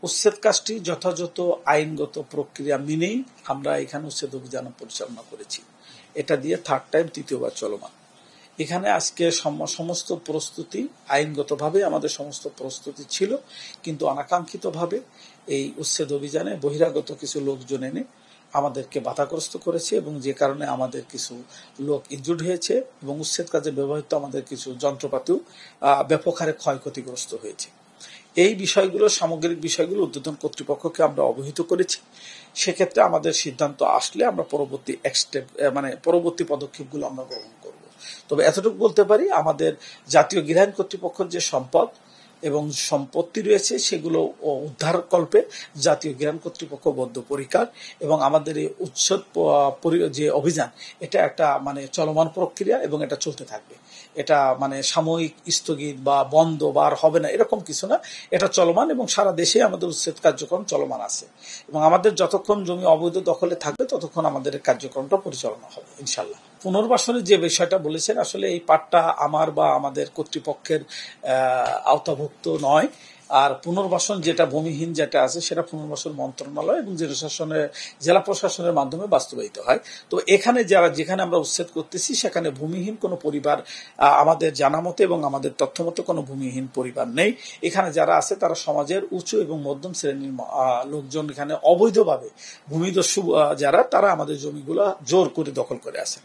উচ্ছেদ কাজটি যথাযথ আইনগত প্রক্রিয়া মেনেই আমরা এখানে উচ্ছেদ অভিযান পরিচালনা করেছি। এটা দিয়ে থার্ড টাইম, তৃতীয়বার চলমান। এখানে আজকে সমস্ত প্রস্তুতি আইনগতভাবে আমাদের সমস্ত প্রস্তুতি ছিল, কিন্তু অনাকাঙ্ক্ষিতভাবে এই উচ্ছেদ অভিযানে বহিরাগত কিছু লোকজন এনে আমাদেরকে বাধাগ্রস্ত করেছে, এবং যে কারণে আমাদের কিছু লোক ইনজুর্ড হয়েছে এবং উচ্ছেদ কাজে ব্যবহৃত আমাদের কিছু যন্ত্রপাতিও ব্যাপক হারে ক্ষয়ক্ষতিগ্রস্ত হয়েছে। এই বিষয়গুলো, সামগ্রিক বিষয়গুলো ঊর্ধ্বতন কর্তৃপক্ষকে আমরা অবহিত করেছি। সেক্ষেত্রে আমাদের সিদ্ধান্ত আসলে আমরা পরবর্তী পদক্ষেপগুলো আমরা গ্রহণ করব। তবে এতটুকু বলতে পারি, আমাদের জাতীয় গৃহায়ণ কর্তৃপক্ষের যে সম্পদ এবং সম্পত্তি রয়েছে সেগুলো উদ্ধারকল্পে জাতীয় গৃহায়ণ কর্তৃপক্ষ বদ্ধপরিকর, এবং আমাদের এই উচ্ছেদ যে অভিযান, এটা একটা চলমান প্রক্রিয়া এবং এটা চলতে থাকবে। এটা সাময়িক স্থগিত বা বন্ধ বা আর হবে না এরকম কিছু না, এটা চলমান এবং সারা দেশে আমাদের উচ্ছেদ কার্যক্রম চলমান আছে, এবং আমাদের যতক্ষণ জমি অবৈধ দখলে থাকবে ততক্ষণ আমাদের কার্যক্রমটা পরিচালনা হবে ইনশাল্লাহ। পুনর্বাসনের যে বিষয়টা বলেছেন, আসলে এই পাটটা আমার বা আমাদের কর্তৃপক্ষের আওতাভুক্ত নয়। আর পুনর্বাসন যেটা ভূমিহীন যেটা আছে সেটা পুনর্বাসন মন্ত্রণালয় এবং জেলা প্রশাসনের মাধ্যমে বাস্তবায়িত হয়। তো এখানে যেখানে আমরা উচ্ছেদ করতেছি সেখানে ভূমিহীন কোনো পরিবার আমাদের জানা মতে এবং আমাদের তথ্য মতো কোনো ভূমিহীন পরিবার নেই। এখানে যারা আছে তারা সমাজের উঁচু এবং মধ্যম শ্রেণীর লোকজন, এখানে অবৈধভাবে ভূমিদস্যু যারা, তারা আমাদের জমিগুলো জোর করে দখল করে আছে।